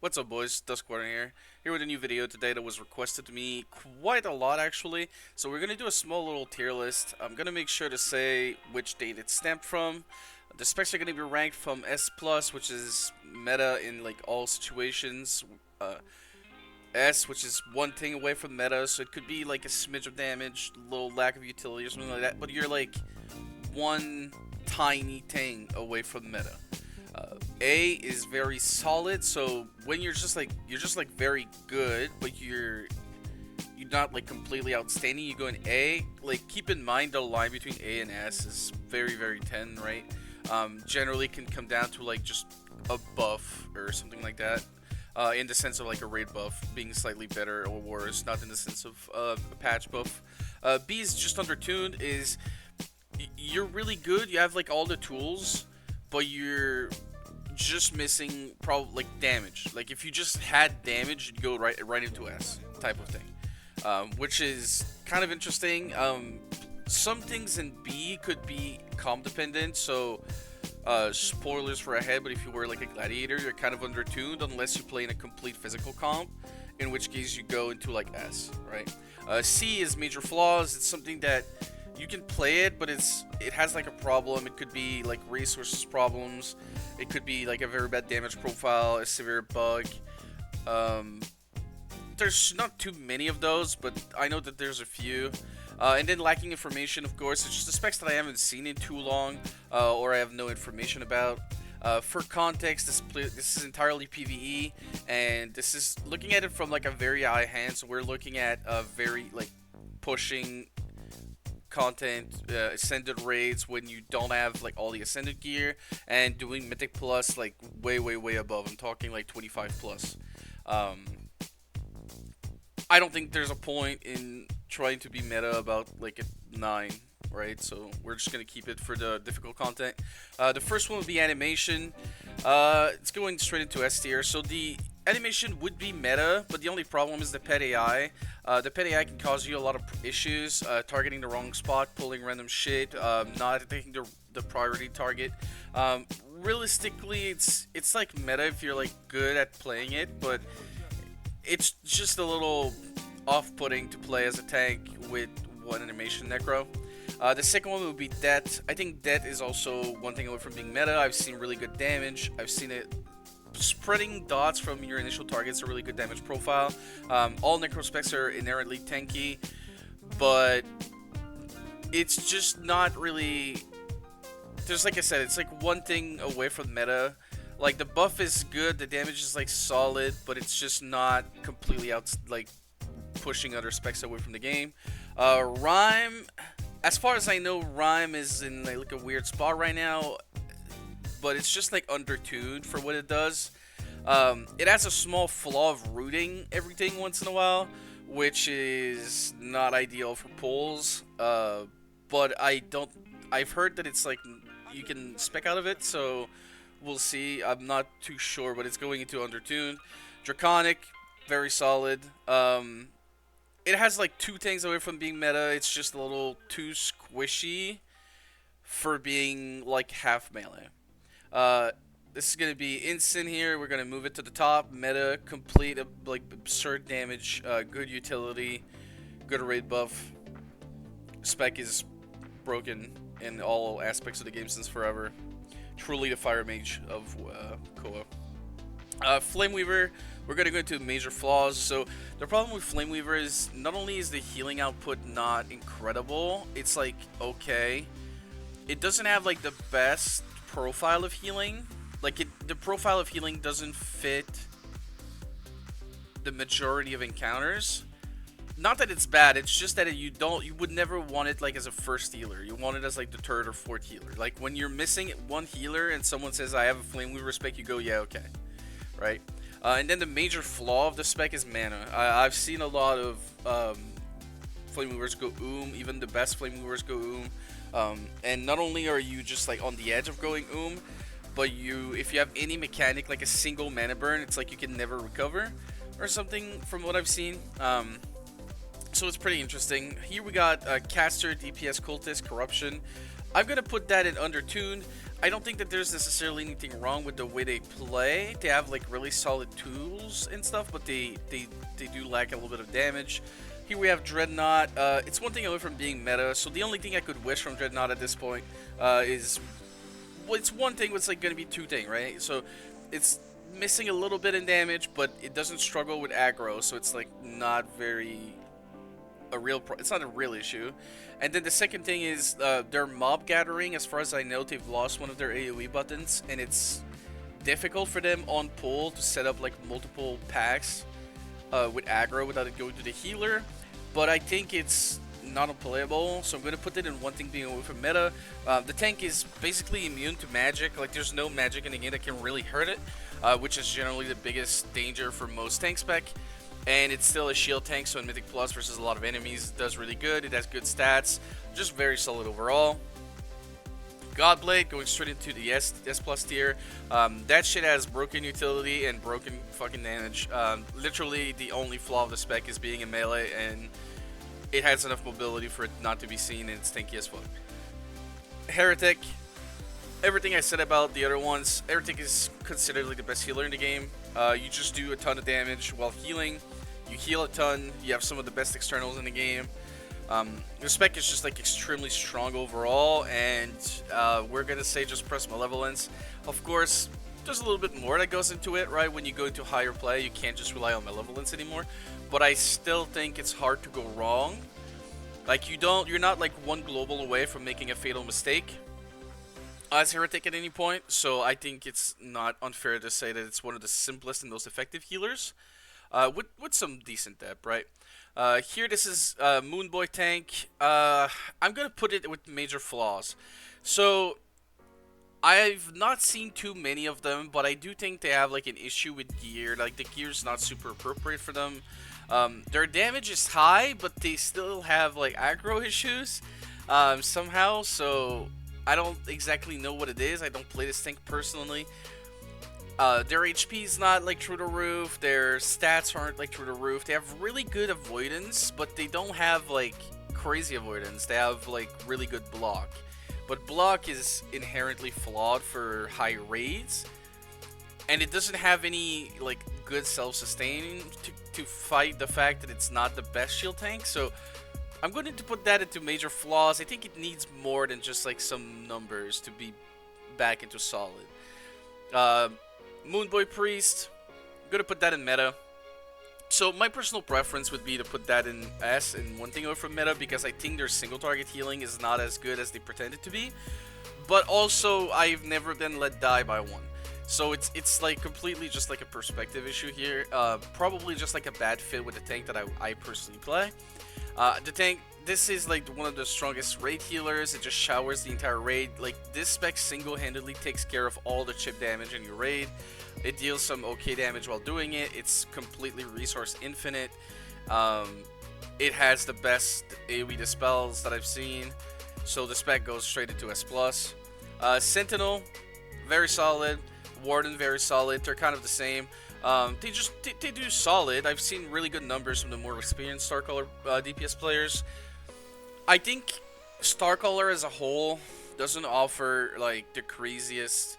What's up, boys? Duskwater here with a new video today that was requested to me quite a lot, actually. So we're gonna do a small little tier list. I'm gonna make sure to say which date it's stamped from. The specs are gonna be ranked from S+, which is meta in like all situations. S, which is one thing away from meta, so it could be like a smidge of damage, little lack of utility or something like that. But you're like one tiny thing away from meta. A is very solid, so when you're just like very good, but you're not like completely outstanding, you go in A. Like, keep in mind the line between A and S is very thin, right? Generally can come down to like just a buff or something like that. In the sense of like a raid buff being slightly better or worse, not in the sense of a patch buff. B is just undertuned, is you're really good, you have like all the tools, but you're just missing probably like damage. Like if you just had damage, you'd go right into S type of thing, which is kind of interesting. Some things in B could be comp dependent, so spoilers for ahead, but if you were like a gladiator, you're kind of undertuned unless you play in a complete physical comp, in which case you go into like S, right? C is major flaws. It's something that you can play it, but it has like a problem. It could be like resources problems. It could be like a very bad damage profile, a severe bug. There's not too many of those, but I know that there's a few. And then lacking information, of course. It's just the specs that I haven't seen in too long, or I have no information about. For context, this is entirely PVE, and this is looking at it from like a very high hand. So we're looking at very like pushing content, ascended raids when you don't have like all the ascended gear, and doing mythic plus like way above. I'm talking like 25 plus. I don't think there's a point in trying to be meta about like a 9, right? So we're just gonna keep it for the difficult content. The first one would be animation. It's going straight into S tier. So the animation would be meta, but the only problem is the pet AI. The pet AI can cause you a lot of issues, targeting the wrong spot, pulling random shit, not taking the priority target. Realistically, it's like meta if you're like good at playing it, but it's just a little off-putting to play as a tank with one animation necro. The second one would be Det. I think Det is also one thing away from being meta. I've seen really good damage. I've seen it spreading dots from your initial targets, a really good damage profile. All necro specs are inherently tanky, but it's just not really. There's, like I said, it's like one thing away from meta. Like, the buff is good, the damage is like solid, but it's just not completely out, like pushing other specs away from the game. Rhyme, as far as I know, Rhyme is in like a weird spot right now, but it's just like undertuned for what it does. It has a small flaw of rooting everything once in a while, which is not ideal for pulls. But I've heard that it's like you can spec out of it, so we'll see. I'm not too sure, but it's going into undertuned. Draconic, very solid. It has like two things away from being meta. It's just a little too squishy for being like half melee. This is gonna be instant here. We're gonna move it to the top. Meta, complete, like absurd damage, good utility, good raid buff. Spec is broken in all aspects of the game since forever. Truly the fire mage of Koa. Flameweaver, we're going to go into major flaws. So the problem with Flameweaver is not only is the healing output not incredible, it's like okay. It doesn't have like the best profile of healing. Like the profile of healing doesn't fit the majority of encounters. Not that it's bad, it's just that you would never want it like as a first healer. You want it as like the third or fourth healer. Like when you're missing one healer and someone says I have a Flameweaver spec, you go yeah, okay, right? And then the major flaw of the spec is mana. I've seen a lot of Flameweavers go even the best Flameweavers go and not only are you just like on the edge of going but if you have any mechanic like a single mana burn, it's like you can never recover or something from what I've seen. So it's pretty interesting. Here we got Caster, DPS, Cultist, Corruption. I'm going to put that in Undertuned. I don't think that there's necessarily anything wrong with the way they play. They have like really solid tools and stuff, but they do lack a little bit of damage. Here we have Dreadnought. It's one thing away from being meta, so the only thing I could wish from Dreadnought at this point is, well, it's one thing, it's like going to be two thing, right? So it's missing a little bit in damage, but it doesn't struggle with aggro, so it's like not very it's not a real issue. And then the second thing is their mob gathering. As far as I know, they've lost one of their AoE buttons, and it's difficult for them on pull to set up like multiple packs with aggro without it going to the healer. But I think it's not unplayable, so I'm going to put it in one thing being away from meta. The tank is basically immune to magic. Like, there's no magic in the game that can really hurt it, which is generally the biggest danger for most tank spec. And it's still a shield tank, so in Mythic Plus versus a lot of enemies, it does really good. It has good stats, just very solid overall. Godblade going straight into the S plus tier. That shit has broken utility and broken fucking damage. Literally, the only flaw of the spec is being a melee, and it has enough mobility for it not to be seen, and it's tanky as fuck. Heretic. Everything I said about the other ones, Heretic is considered like the best healer in the game. You just do a ton of damage while healing. You heal a ton. You have some of the best externals in the game. The spec is just like extremely strong overall, and we're gonna say just press Malevolence. Of course, there's a little bit more that goes into it, right? When you go into higher play, you can't just rely on Malevolence anymore. But I still think it's hard to go wrong. Like, you're not like one global away from making a fatal mistake as Heretic at any point, so I think it's not unfair to say that it's one of the simplest and most effective healers, with some decent depth, right? Here, this is Moonboy tank. I'm gonna put it with major flaws. So I've not seen too many of them, but I do think they have like an issue with gear. Like, the gear's not super appropriate for them. Their damage is high, but they still have like aggro issues somehow. So I don't exactly know what it is. I don't play this tank personally. Their HP is not like through the roof. Their stats aren't like through the roof. They have really good avoidance, but they don't have like crazy avoidance. They have like really good block. But block is inherently flawed for high raids, and it doesn't have any like good self-sustaining to fight the fact that it's not the best shield tank. So I'm going to put that into major flaws. I think it needs more than just like some numbers to be back into solid. Moonboy Priest, I'm going to put that in meta. So my personal preference would be to put that in S and one thing over from meta, because I think their single target healing is not as good as they pretend it to be. But also, I've never been let die by one. So it's like completely just like a perspective issue here. Probably just like a bad fit with the tank that I personally play. The tank, this is like one of the strongest raid healers. It just showers the entire raid. Like, this spec single-handedly takes care of all the chip damage in your raid. It deals some okay damage while doing it. It's completely resource infinite. It has the best AoE dispels that I've seen. So the spec goes straight into S+. Sentinel, very solid. Warden, very solid. They're kind of the same. They do solid. I've seen really good numbers from the more experienced Starcaller DPS players. I think Starcaller as a whole doesn't offer like the craziest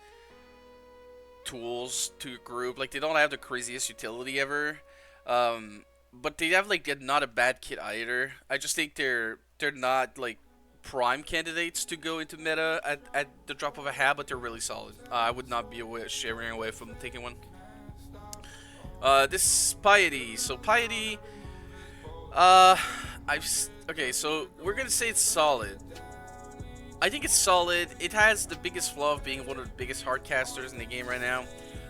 tools to a group. Like, they don't have the craziest utility ever. But they have like not a bad kit either. I just think they're not like prime candidates to go into meta at the drop of a hat, but they're really solid. I would not be sharing away from taking one. This is Piety. So Piety, okay, so we're gonna say it's solid. I think it's solid. It has the biggest flaw of being one of the biggest hardcasters in the game right now.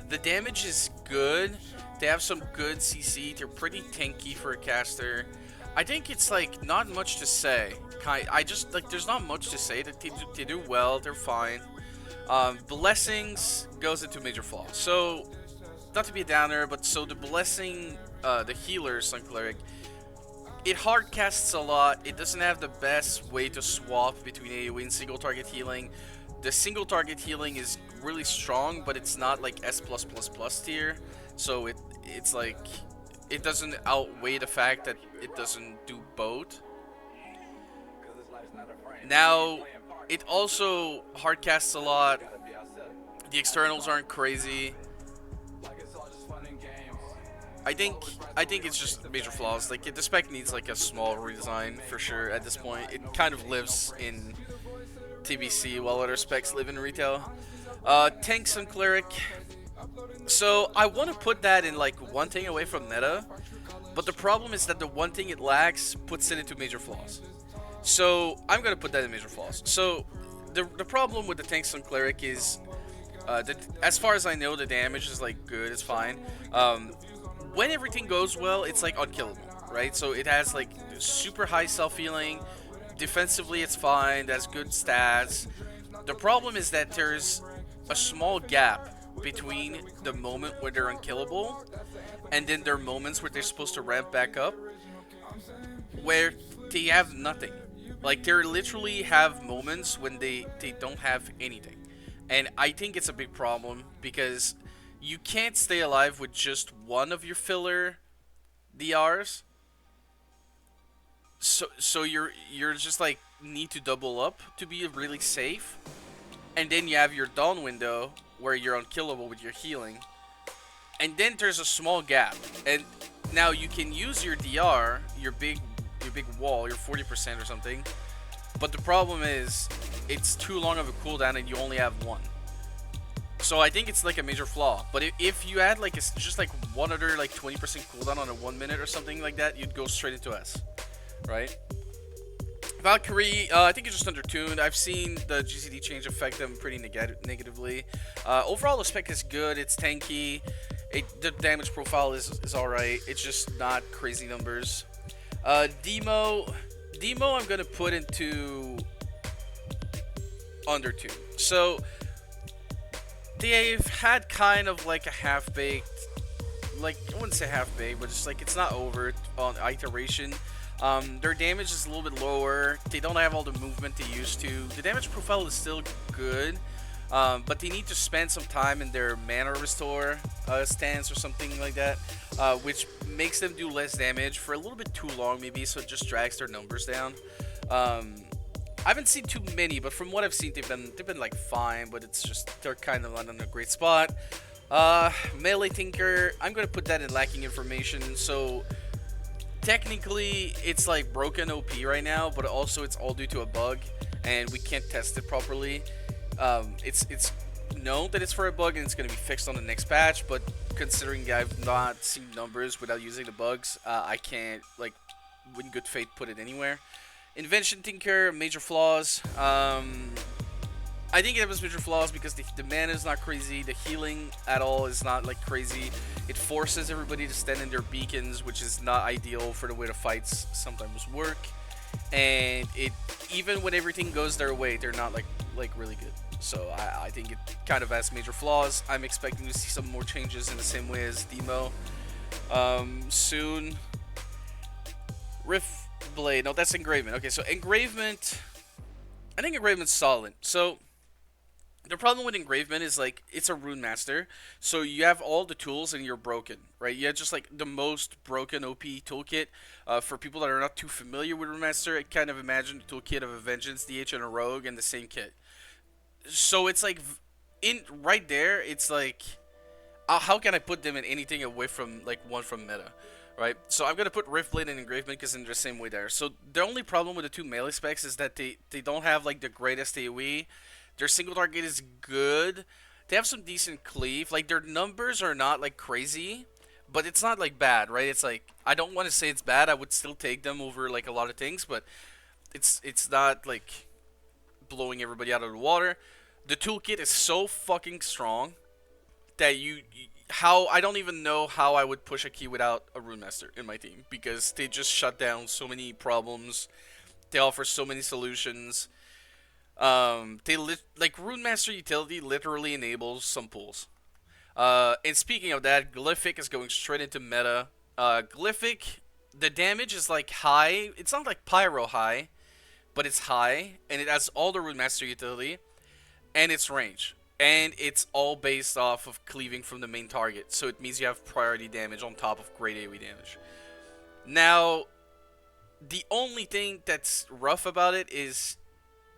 The damage is good. They have some good CC. They're pretty tanky for a caster. I think it's like not much to say. I just like, there's not much to say. They do well. They're fine. Blessings goes into major flaws. So, not to be a downer, but so the blessing, the healer, Sun Cleric, it hard casts a lot. It doesn't have the best way to swap between AoE and single target healing. The single target healing is really strong, but it's not like S+++ tier. So it's like, it doesn't outweigh the fact that it doesn't do both. Now, it also hard casts a lot. The externals aren't crazy. I think I think it's just major flaws. Like the spec needs like a small redesign for sure. At this point, it kind of lives in TBC while other specs live in retail. Tanks and cleric. So I want to put that in like one thing away from meta, but the problem is that the one thing it lacks puts it into major flaws. So I'm gonna put that in major flaws. So the problem with the tanks and cleric is, as far as I know, the damage is like good. It's fine. When everything goes well, it's like unkillable, right? So it has like super high self healing. Defensively, it's fine. That's good stats. The problem is that there's a small gap between the moment where they're unkillable and then there are moments where they're supposed to ramp back up where they have nothing. Like they literally have moments when they don't have anything. And I think it's a big problem because you can't stay alive with just one of your filler DRs. So you're just like need to double up to be really safe. And then you have your dawn window where you're unkillable with your healing. And then there's a small gap. And now you can use your DR, your big wall, your 40% or something. But the problem is it's too long of a cooldown and you only have one. So I think it's like a major flaw. But if you add like just like one other like 20% cooldown on a 1 minute or something like that, you'd go straight into S, right? Valkyrie, I think it's just undertuned. I've seen the GCD change affect them pretty negatively. Overall, the spec is good. It's tanky. The damage profile is alright. It's just not crazy numbers. Demo, I'm gonna put into Undertuned. So they've had kind of like a half-baked, like I wouldn't say half-baked, but just like it's not over on iteration. Their damage is a little bit lower. They don't have all the movement they used to. The damage profile is still good, but they need to spend some time in their mana restore stance or something like that, which makes them do less damage for a little bit too long maybe, so it just drags their numbers down. I haven't seen too many, but from what I've seen, they've been like fine, but it's just they're kind of not in a great spot. Melee Tinker, I'm gonna put that in lacking information. So technically, it's like broken OP right now, but also it's all due to a bug, and we can't test it properly. It's known that it's for a bug, and it's gonna be fixed on the next patch. But considering I've not seen numbers without using the bugs, I can't like, in good faith, put it anywhere. Invention Tinker, major flaws. I think it has major flaws because the mana is not crazy. The healing at all is not like crazy. It forces everybody to stand in their beacons, which is not ideal for the way the fights sometimes work. And it, even when everything goes their way, they're not like really good. So I think it kind of has major flaws. I'm expecting to see some more changes in the same way as Demo soon. Rift Blade. No, that's Engravement. Okay, so Engravement, I think Engravement's solid. So the problem with Engravement is like it's a rune master, so you have all the tools and you're broken, right? You have just like the most broken OP toolkit. For people that are not too familiar with rune master, I kind of imagine the toolkit of a Vengeance, DH, and a Rogue in the same kit. So it's like in right there, it's like how can I put them in anything away from like one from meta? Right, so I'm gonna put Riftblade and Engravement because in the same way there. So the only problem with the two melee specs is that they don't have like the greatest AoE. Their single target is good. They have some decent cleave. Like their numbers are not like crazy, but it's not like bad, right? It's like I don't want to say it's bad. I would still take them over like a lot of things, but it's not like blowing everybody out of the water. The toolkit is so fucking strong that how I don't even know how I would push a key without a Rune Master in my team because they just shut down so many problems. They offer so many solutions. Like Rune Master utility literally enables some pools. And speaking of that, Glyphic is going straight into meta. Glyphic, the damage is like high. It's not like Pyro high, but it's high, and it has all the Rune Master utility, and its range. And it's all based off of cleaving from the main target. So it means you have priority damage on top of great AoE damage. Now, the only thing that's rough about it is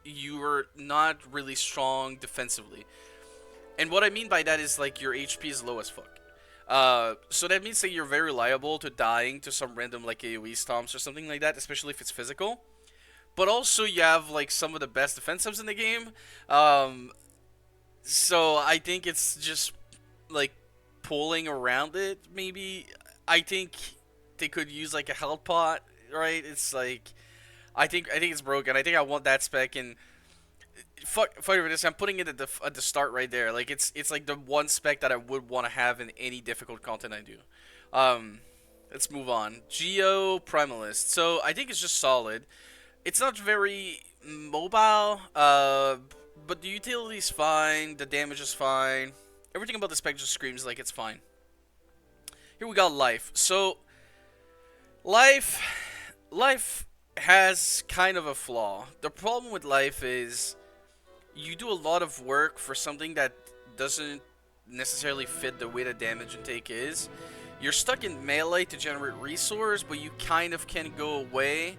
you're not really strong defensively. And what I mean by that is like your HP is low as fuck. So that means that you're very liable to dying to some random like AoE stomps or something like that, especially if it's physical. But also you have like some of the best defensives in the game. Um, so I think it's just like pulling around it. Maybe I think they could use like a health pot, right? It's like I think it's broken. I think I want that spec and fuck over this. I'm putting it at the start right there. Like it's like the one spec that I would want to have in any difficult content I do. Um, let's move on. Geo Primalist. So I think it's just solid. It's not very mobile. But the utility's fine. The damage is fine. Everything about the spec just screams like it's fine. Here we got life. So life, life has kind of a flaw. The problem with life is you do a lot of work for something that doesn't necessarily fit the way the damage intake is. You're stuck in melee to generate resource, but you kind of can go away.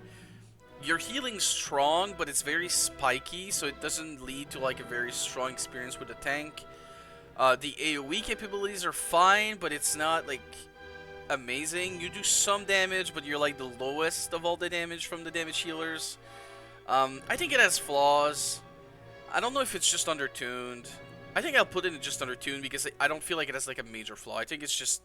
Your healing's strong, but it's very spiky, so it doesn't lead to like a very strong experience with the tank. The AoE capabilities are fine, but it's not like amazing. You do some damage, but you're like the lowest of all the damage from the damage healers. I think it has flaws. I don't know if it's just undertuned. I think I'll put it in just undertuned because I don't feel like it has like a major flaw. I think it's just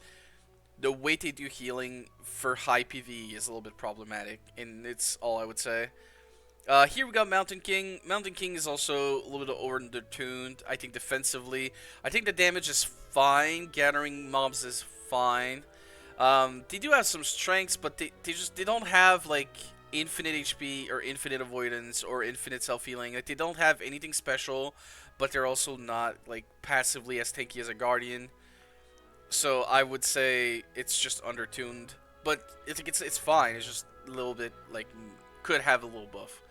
the way they do healing for high PvE is a little bit problematic, and it's all I would say. Here we got Mountain King. Mountain King is also a little bit undertuned. I think defensively, I think the damage is fine. Gathering mobs is fine. They do have some strengths, but they don't have like infinite HP or infinite avoidance or infinite self-healing. Like they don't have anything special, but they're also not like passively as tanky as a Guardian. So I would say it's just undertuned, but I think it's fine. It's just a little bit like could have a little buff.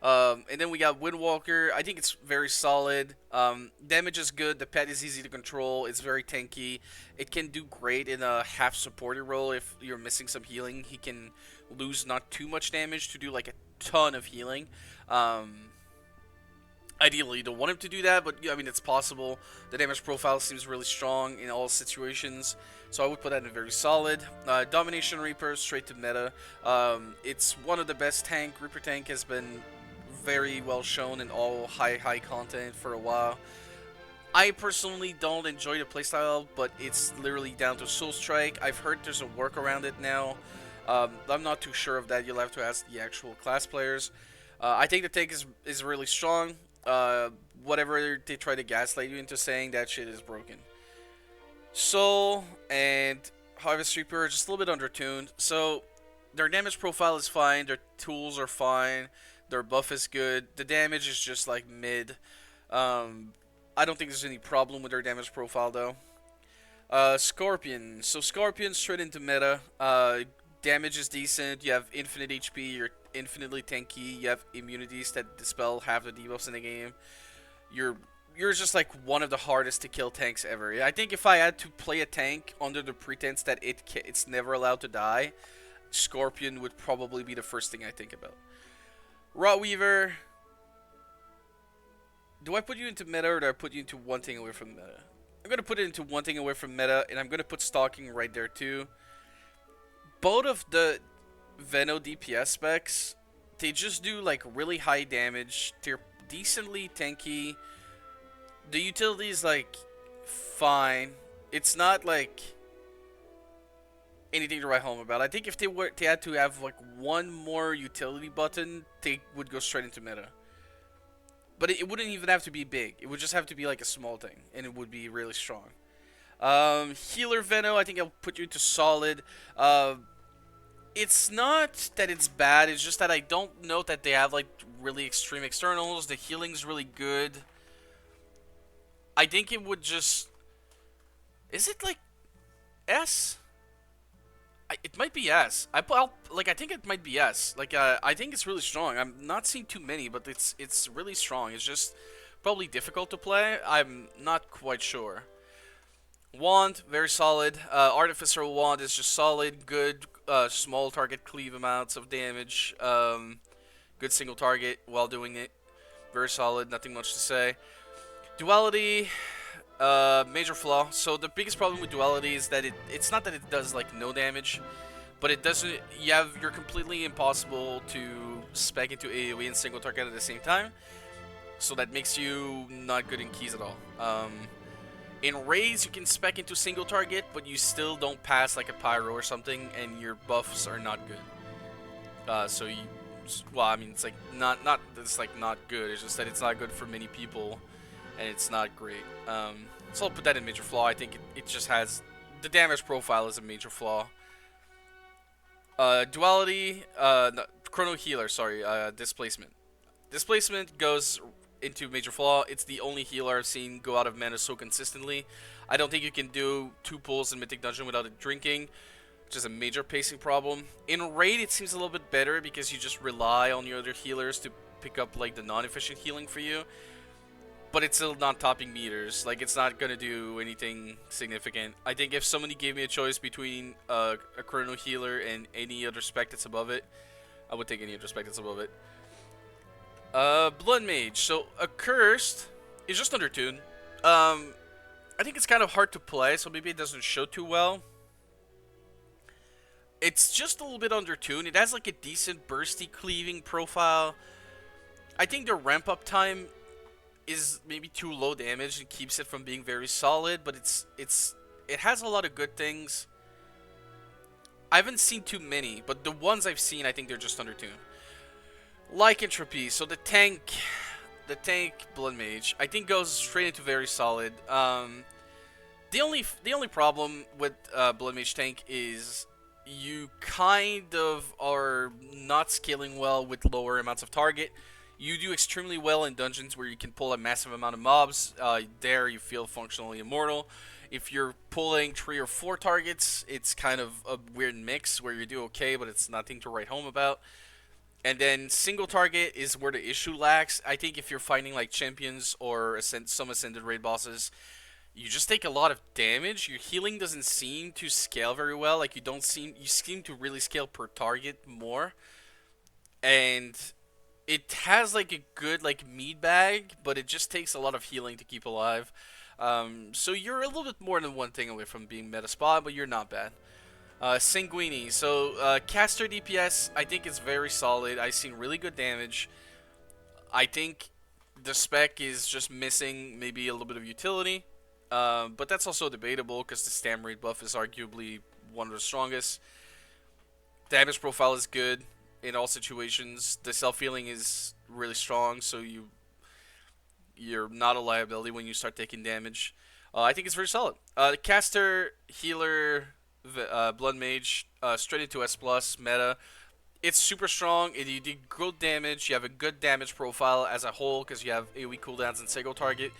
And then we got Windwalker. I think it's very solid. Damage is good. The pet is easy to control. It's very tanky. It can do great in a half supported role if you're missing some healing. He can lose not too much damage to do like a ton of healing. Ideally, you don't want him to do that, but I mean, it's possible. The damage profile seems really strong in all situations, so I would put that in very solid. Domination Reaper, straight to meta. It's one of the best tank. Reaper tank has been very well shown in all high content for a while. I personally don't enjoy the playstyle, but it's literally down to Soul Strike. I've heard there's a work around it now. I'm not too sure of that. You'll have to ask the actual class players. I think the tank is really strong. Whatever they try to gaslight you into saying, that shit is broken. Soul and Harvest Reaper are just a little bit undertuned. So their damage profile is fine, their tools are fine, their buff is good. The damage is just like mid. I don't think there's any problem with their damage profile though. Scorpion. So Scorpion straight into meta. Damage is decent. You have infinite HP. You're infinitely tanky. You have immunities that dispel half the debuffs in the game. You're just like one of the hardest to kill tanks ever. I think if I had to play a tank under the pretense that it's never allowed to die, Scorpion would probably be the first thing I think about. Rotweaver. Do I put you into meta or do I put you into one thing away from meta? I'm gonna put it into one thing away from meta, and I'm gonna put Stalking right there too. Both of the Venom DPS specs, they just do like really high damage. They're decently tanky. The utility is like fine. It's not like anything to write home about. I think if they had to have like one more utility button, they would go straight into meta. But it wouldn't even have to be big. It would just have to be like a small thing, and it would be really strong. Healer Venom, I think I'll put you into solid. It's not that it's bad, it's just that I don't know that they have like really extreme externals. The healing's really good. I think it would just... Is it like S? It might be S. I think it might be S. Like I think it's really strong. I'm not seeing too many, but it's really strong. It's just probably difficult to play. I'm not quite sure. Wand, very solid. Artificer Wand is just solid, good, small target cleave amounts of damage. Good single target while doing it. Very solid, nothing much to say. Duality, Major flaw. So the biggest problem with duality is that it's not that it does like no damage, but it doesn't. You're completely impossible to spec into AoE and single target at the same time. So that makes you not good in keys at all. In raids, you can spec into single target, but you still don't pass like a pyro or something, and your buffs are not good. So you, well, I mean, it's like not it's like not good. It's just that it's not good for many people, and it's not great. So I'll put that in major flaw. I think it just has the damage profile is a major flaw. Duality, no, chrono healer. Sorry, displacement. Displacement goes into major flaw. It's the only healer I've seen go out of mana so consistently. I don't think you can do 2 pulls in Mythic Dungeon without it drinking, which is a major pacing problem. In raid, it seems a little bit better because you just rely on your other healers to pick up like the non-efficient healing for you. But it's still not topping meters. Like, it's not gonna do anything significant. I think if somebody gave me a choice between a chrono healer and any other spec that's above it, I would take any other spec that's above it. Blood Mage. So, Accursed is just Undertuned. I think it's kind of hard to play, so maybe it doesn't show too well. It's just a little bit Undertuned. It has like a decent bursty cleaving profile. I think the ramp up time is maybe too low damage and keeps it from being very solid, but it has a lot of good things. I haven't seen too many, but the ones I've seen, I think they're just Undertuned. Lycanthropy, so the tank Blood Mage, I think goes straight into very solid. The only problem with Blood Mage tank is you kind of are not scaling well with lower amounts of target. You do extremely well in dungeons where you can pull a massive amount of mobs. There you feel functionally immortal. If you're pulling 3 or 4 targets, it's kind of a weird mix where you do okay, but it's nothing to write home about. And then single target is where the issue lacks. I think if you're fighting like champions or some ascended raid bosses, you just take a lot of damage. Your healing doesn't seem to scale very well. Like you seem to really scale per target more. And it has like a good like meat bag, but it just takes a lot of healing to keep alive. So you're a little bit more than one thing away from being meta spot, but you're not bad. Sanguini. So, caster DPS, I think is very solid. I've seen really good damage. I think the spec is just missing maybe a little bit of utility. But that's also debatable because the stam rate buff is arguably one of the strongest. Damage profile is good in all situations. The self-healing is really strong, so you're not a liability when you start taking damage. I think it's very solid. The caster, healer, Blood Mage, straight into S+, meta. It's super strong. You do good damage. You have a good damage profile as a whole because you have AoE cooldowns and single target.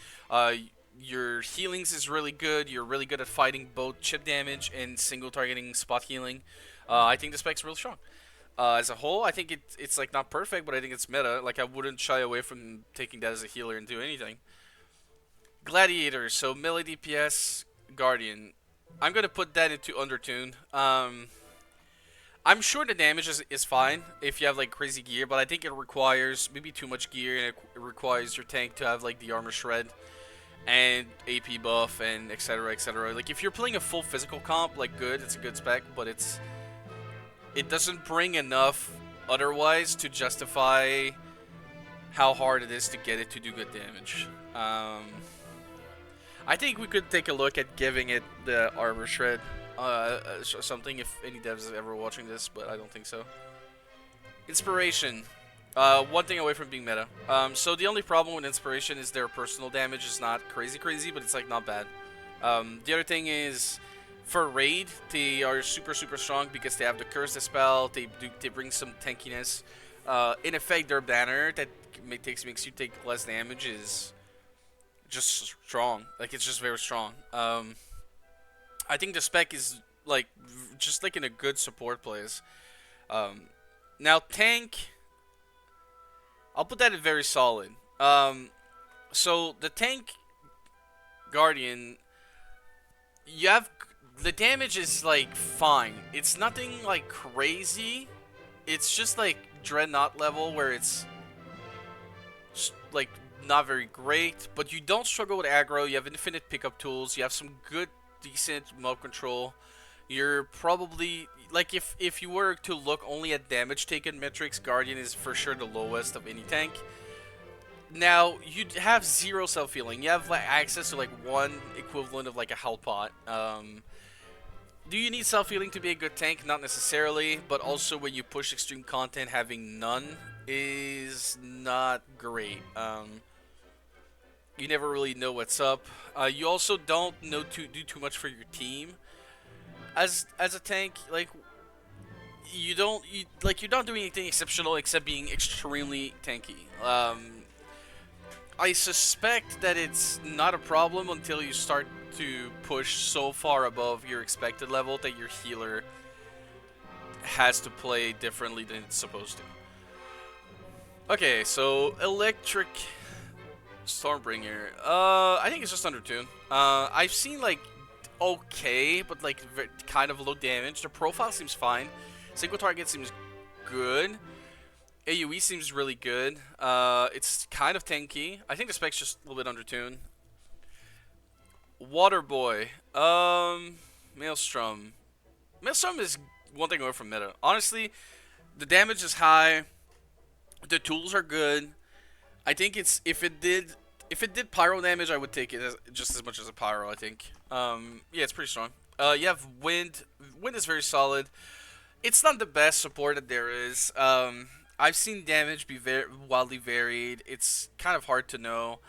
Your healings is really good. You're really good at fighting both chip damage and single targeting spot healing. I think the spec's really strong. As a whole, I think it's like not perfect, but I think it's meta. Like I wouldn't shy away from taking that as a healer and do anything. Gladiator, so melee DPS, Guardian. I'm gonna put that into Undertuned. I'm sure the damage is fine if you have like crazy gear, but I think it requires maybe too much gear, and it requires your tank to have like the armor shred and AP buff and etc. etc. Like if you're playing a full physical comp, like good, it's a good spec, but it doesn't bring enough otherwise to justify how hard it is to get it to do good damage. I think we could take a look at giving it the armor shred, something if any devs are ever watching this, but I don't think so. Inspiration, one thing away from being meta. So the only problem with Inspiration is their personal damage is not crazy, but it's like not bad. The other thing is, for raid, they are super strong because they have the Curse Dispel. They bring some tankiness. In effect, their banner that makes you take less damage is just strong. Like it's just very strong. I think the spec is like just like in a good support place. Now tank, I'll put that in very solid. So the tank Guardian, you have the damage is like fine. It's nothing like crazy. It's just like Dreadnought level where it's like not very great, but you don't struggle with aggro. You have infinite pickup tools. You have some good, decent mob control. You're probably like if you were to look only at damage taken metrics, Guardian is for sure the lowest of any tank. Now you have zero self healing. You have like access to like one equivalent of like a health pot. Do you need self healing to be a good tank? Not necessarily, but also when you push extreme content, having none is not great. You never really know what's up. You also don't know to do too much for your team as a tank. Like you're not doing anything exceptional except being extremely tanky. I suspect that it's not a problem until you start to push so far above your expected level that your healer has to play differently than it's supposed to. Okay, so Electric Stormbringer. I think it's just Undertuned. I've seen like okay, but like kind of low damage. The profile seems fine. Single target seems good. AoE seems really good. It's kind of tanky. I think the spec's just a little bit undertuned. Waterboy. Maelstrom. Maelstrom is one thing away from meta. Honestly, the damage is high. The tools are good. I think it's if it did pyro damage, I would take it just as much as a pyro. I think. Yeah, it's pretty strong. You have wind. Wind is very solid. It's not the best support that there is. I've seen damage be wildly varied. It's kind of hard to know.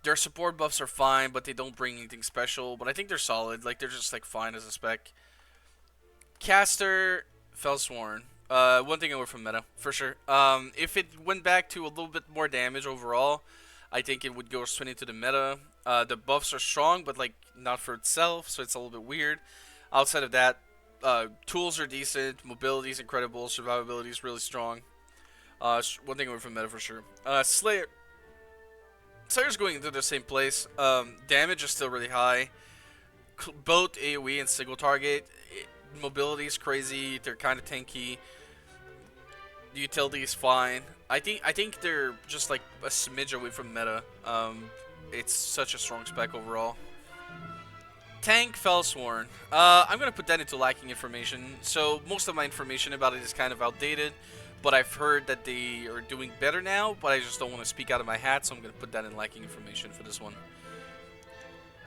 Their support buffs are fine, but they don't bring anything special. But I think they're solid. Like, they're just, like, fine as a spec. Caster, Fellsworn. One thing away from meta, for sure. If it went back to a little bit more damage overall, I think it would go straight into the meta. The buffs are strong, but, like, not for itself, so it's a little bit weird. Outside of that, tools are decent. Mobility is incredible. Survivability is really strong. One thing away from meta for sure. Slayer. Slayer's going into the same place. Damage is still really high. Both AoE and single target. Mobility is crazy. They're kind of tanky. The utility is fine. I think they're just like a smidge away from meta. It's such a strong spec overall. Tank Fellsworn. I'm gonna put that into lacking information. So most of my information about it is kind of outdated. But I've heard that they are doing better now, but I just don't want to speak out of my hat, so I'm going to put that in lacking information for this one.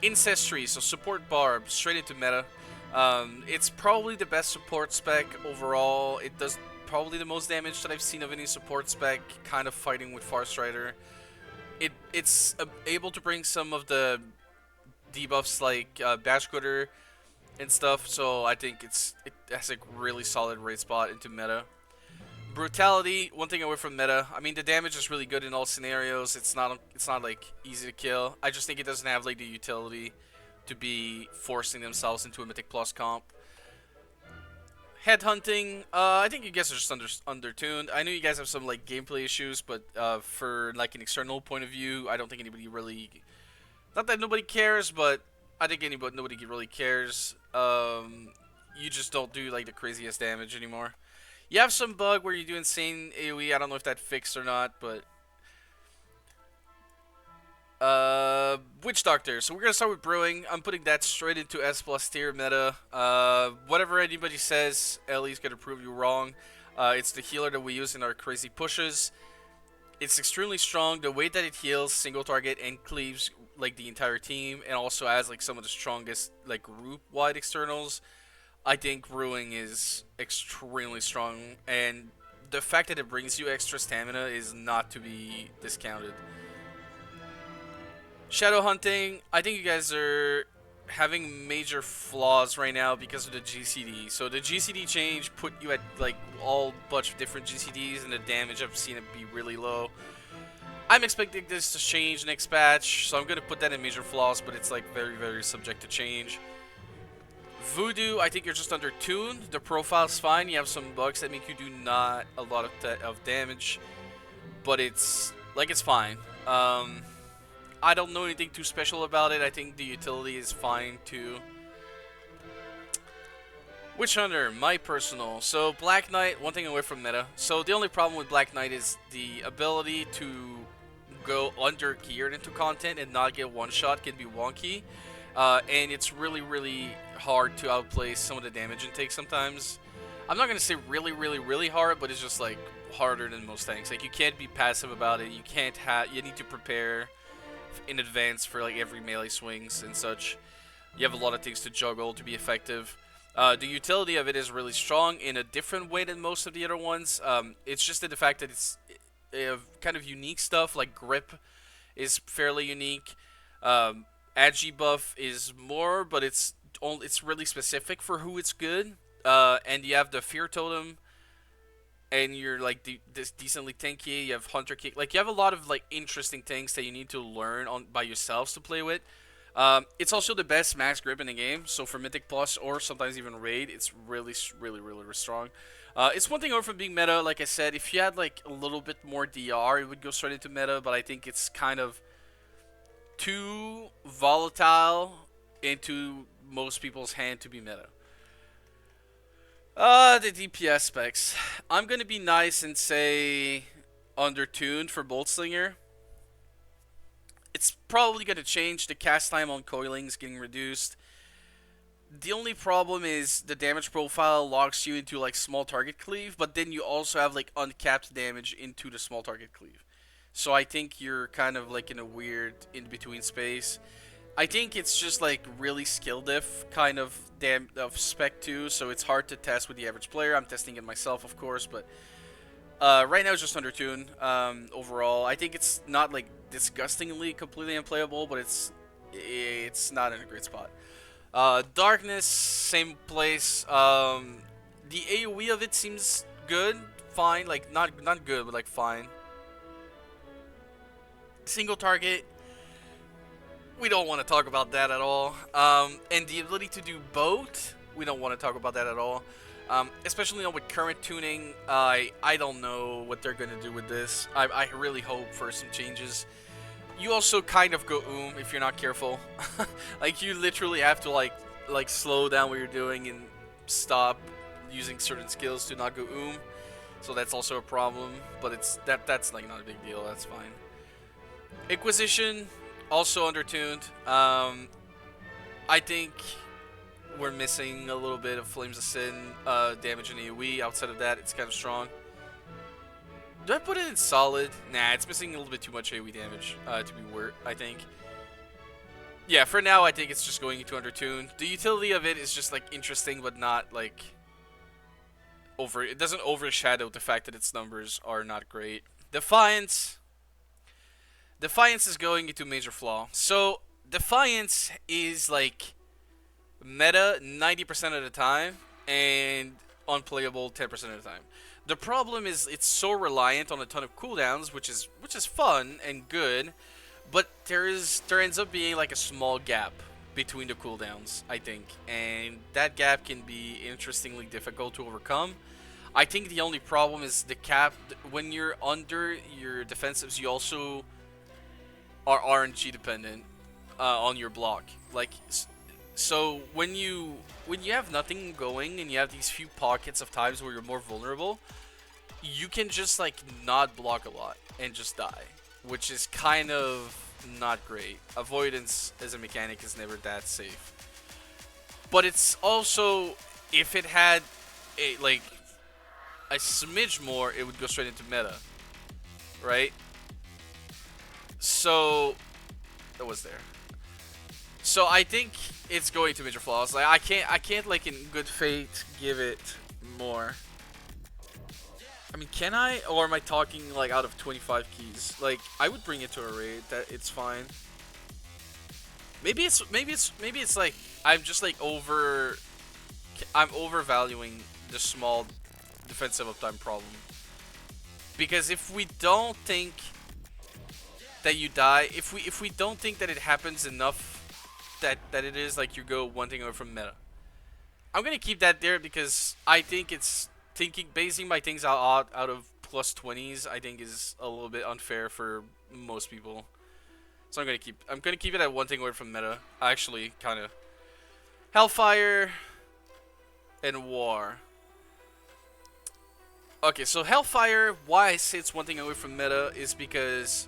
Ancestry, so support Barb, straight into meta. It's probably the best support spec overall. It does probably the most damage that I've seen of any support spec, kind of fighting with Farstrider. It's able to bring some of the debuffs like Bash Glitter and stuff, so I think it has a really solid raid spot into meta. Brutality, one thing away from meta. I mean, the damage is really good in all scenarios. It's not like easy to kill. I just think it doesn't have like the utility to be forcing themselves into a Mythic Plus comp. Headhunting, I think you guys are just undertuned. I know you guys have some like gameplay issues, but for like an external point of view, I don't think anybody really. Not that nobody cares, but I think nobody really cares. You just don't do like the craziest damage anymore. You have some bug where you do insane AoE. I don't know if that fixed or not, but Witch Doctor. So we're gonna start with Brewing. I'm putting that straight into S+ tier meta. Whatever anybody says, Ellie's gonna prove you wrong. It's the healer that we use in our crazy pushes. It's extremely strong. The way that it heals single target and cleaves like the entire team, and also has like some of the strongest like group-wide externals. I think Brewing is extremely strong, and the fact that it brings you extra stamina is not to be discounted. Shadow Hunting, I think you guys are having major flaws right now because of the GCD. So the GCD change put you at like all bunch of different GCDs, and the damage I've seen it be really low. I'm expecting this to change next patch, so I'm going to put that in major flaws, but it's like very, very subject to change. Voodoo, I think you're just undertuned. The profile's fine. You have some bugs that make you do not a lot of damage, but it's fine. I don't know anything too special about it. I think the utility is fine too. Witch Hunter, my personal. So Black Knight, one thing away from meta. So the only problem with Black Knight is the ability to go under geared into content and not get one shot can be wonky, and it's really hard to outplay some of the damage intake sometimes. I'm not gonna say really hard, but it's just like harder than most things. Like you can't be passive about it. You can't have. You need to prepare in advance for like every melee swings and such. You have a lot of things to juggle to be effective. The utility of it is really strong in a different way than most of the other ones. It's just the fact that it's kind of unique stuff, like grip is fairly unique. Agi buff is more, but it's really specific for who it's good. And you have the fear totem, and you're like decently tanky. You have hunter kick, like you have a lot of like interesting things that you need to learn on by yourselves to play with. It's also the best max grip in the game, so for Mythic Plus or sometimes even Raid, it's really strong. It's one thing over from being meta, like I said, if you had like a little bit more DR, it would go straight into meta, but I think it's kind of too volatile into most people's hand to be meta. The DPS specs. I'm gonna be nice and say Undertuned for Bolt Slinger. It's probably going to change. The cast time on coiling is getting reduced. The only problem is the damage profile locks you into like small target cleave, but then you also have like uncapped damage into the small target cleave. So I think you're kind of like in a weird in-between space. I think it's just like really skill diff kind of spec 2, so it's hard to test with the average player. I'm testing it myself, of course, but right now it's just Undertuned. Overall, I think it's not like disgustingly completely unplayable, but it's not in a great spot. Darkness, same place. The AoE of it seems good, fine, like not good, but like fine. Single target, we don't want to talk about that at all. And the ability to do both, we don't want to talk about that at all. Especially with current tuning, I don't know what they're going to do with this. I really hope for some changes. You also kind of go if you're not careful. Like you literally have to like slow down what you're doing and stop using certain skills to not go So that's also a problem, but that's like not a big deal. That's fine. Inquisition, also Undertuned. I think we're missing a little bit of Flames of Sin damage in AoE. Outside of that, it's kind of strong. Do I put it in solid? Nah, it's missing a little bit too much AoE damage to be worth, I think. Yeah, for now, I think it's just going into Undertuned. The utility of it is just like interesting, but not like it doesn't overshadow the fact that its numbers are not great. Defiance. Defiance is going into major flaw. So Defiance is like meta 90% of the time and unplayable 10% of the time. The problem is it's so reliant on a ton of cooldowns, which is fun and good, but there ends up being like a small gap between the cooldowns, I think, and that gap can be interestingly difficult to overcome. I think the only problem is the cap. When you're under your defensives, you also are RNG dependent on your block. Like, so when you have nothing going and you have these few pockets of times where you're more vulnerable, you can just like not block a lot and just die, which is kind of not great. Avoidance as a mechanic is never that safe. But it's also, if it had a smidge more, it would go straight into meta, right? So that was there. So I think it's going to major flaws. Like I can't like in good faith give it more. I mean, can I, or am I talking like out of 25 keys? Like I would bring it to a raid. That it's fine. Maybe it's like I'm just like I'm overvaluing the small defensive uptime problem. Because if we don't think that you die, if we don't think that it happens enough that it is like you go one thing away from meta, I'm gonna keep that there because I think it's basing my things out of plus 20s. I think is a little bit unfair for most people. So I'm gonna keep it at one thing away from meta. Actually, kind of. Hellfire and War. Okay, so Hellfire, why I say it's one thing away from meta is because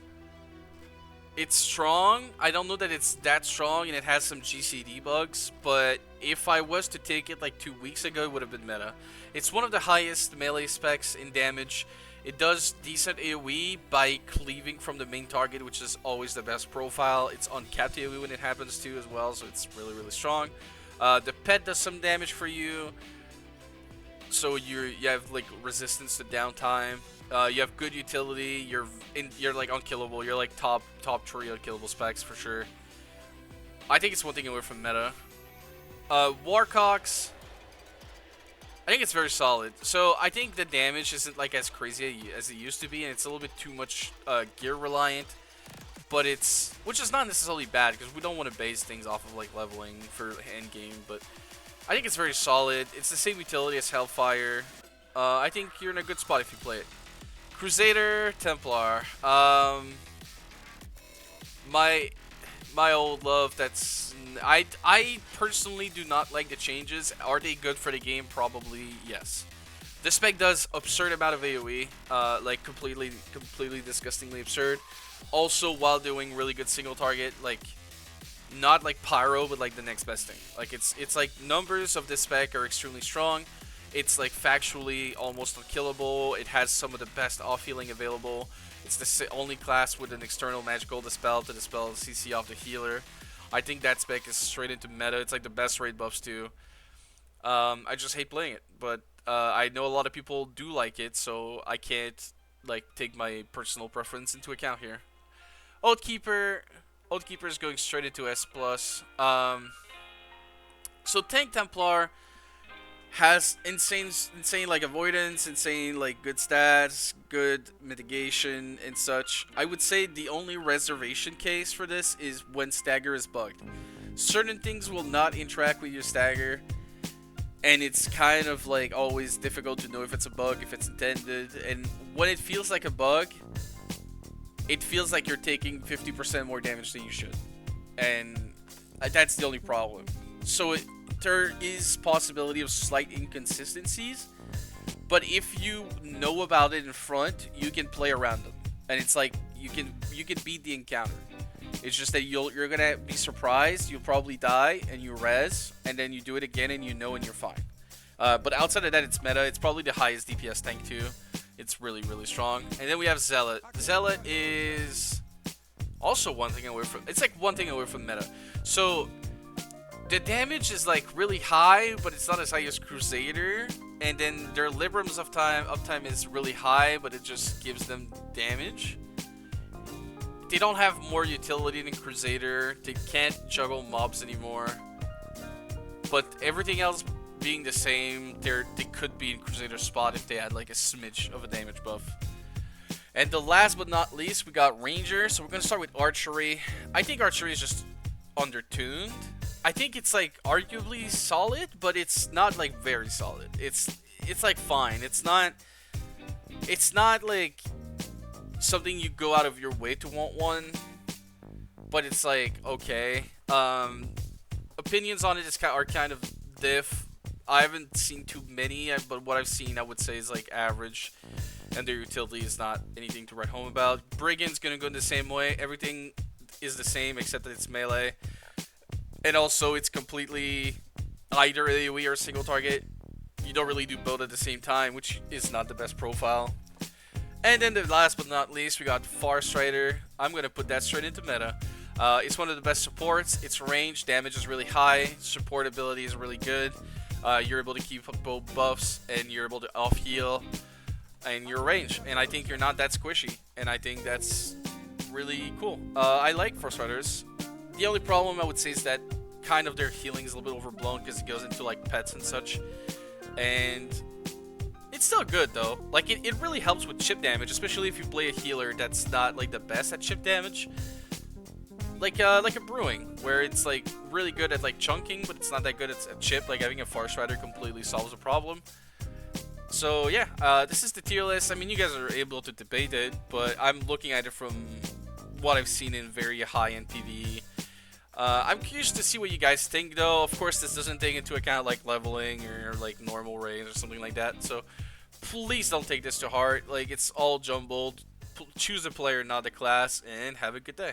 It's strong. I don't know that it's that strong, and it has some GCD bugs, but if I was to take it like 2 weeks ago, it would have been meta. It's one of the highest melee specs in damage. It does decent AoE by cleaving from the main target, which is always the best profile. It's uncapped AoE when it happens too as well, so it's really, really strong. The pet does some damage for you, so you have like resistance to downtime. You have good utility. You're like unkillable. You're like top 3 unkillable specs for sure. I think it's one thing away from meta. Warcox, I think it's very solid. So I think the damage isn't like as crazy as it used to be, and it's a little bit too much gear reliant. But which is not necessarily bad, because we don't want to base things off of like leveling for end game. But I think it's very solid. It's the same utility as Hellfire. I think you're in a good spot if you play it. Crusader, Templar. My old love. I personally do not like the changes. Are they good for the game? Probably yes. This spec does absurd amount of AoE, like completely disgustingly absurd. Also, while doing really good single target, like not like pyro, but like the next best thing. Like it's like numbers of this spec are extremely strong. It's like factually almost unkillable. It has some of the best off healing available. It's the only class with an external magical dispel to dispel CC off the healer. I think that spec is straight into meta. It's like the best raid buffs too. I just hate playing it, but I know a lot of people do like it, so I can't like take my personal preference into account here. Oathkeeper is going straight into S+. So Tank Templar has insane like avoidance, insane like good stats, good mitigation and such. I would say the only reservation case for this is when stagger is bugged. Certain things will not interact with your stagger, and it's kind of like always difficult to know if it's a bug, if it's intended. And when it feels like a bug, it feels like you're taking 50% more damage than you should, and that's the only problem. So there is possibility of slight inconsistencies, but if you know about it in front, you can play around them, and it's like you can beat the encounter. It's just that you're gonna be surprised, you'll probably die, and you res, and then you do it again, and and you're fine. But outside of that, it's meta. It's probably the highest DPS tank too. It's really, really strong. And then we have Zealot. Zealot is also one thing away from. It's like one thing away from meta. So the damage is like really high, but it's not as high as Crusader. And then their Librams uptime is really high, but it just gives them damage. They don't have more utility than Crusader. They can't juggle mobs anymore. But everything else being the same, they could be in Crusader's spot if they had like a smidge of a damage buff. And the last but not least, we got Ranger. So we're gonna start with Archery. I think Archery is just undertuned. I think it's like arguably solid, but it's not like very solid. It's like fine. It's not like something you go out of your way to want one, but it's like okay. Opinions on it are kind of diff. I haven't seen too many, but what I've seen I would say is like average, and their utility is not anything to write home about. Brigand's gonna go in the same way. Everything is the same except that it's melee, and also it's completely either AoE or single target. You don't really do both at the same time, which is not the best profile. And then the last but not least, we got Farstrider. I'm going to put that straight into meta. It's one of the best supports. Its range, damage is really high. Support ability is really good. You're able to keep up both buffs, and you're able to off-heal, and your range. And I think you're not that squishy, and I think that's really cool. I like Farstriders. The only problem I would say is that kind of their healing is a little bit overblown because it goes into like pets and such. And it's still good though. Like it really helps with chip damage, especially if you play a healer that's not like the best at chip damage. Like a Brewing, where it's like really good at like chunking, but it's not that good at chip. Like having a Farstrider completely solves the problem. So yeah, this is the tier list. I mean, you guys are able to debate it, but I'm looking at it from what I've seen in very high-end PvE. I'm curious to see what you guys think, though. Of course, this doesn't take into account like leveling or like normal raids or something like that. So please don't take this to heart. Like, it's all jumbled. Choose the player, not the class, and have a good day.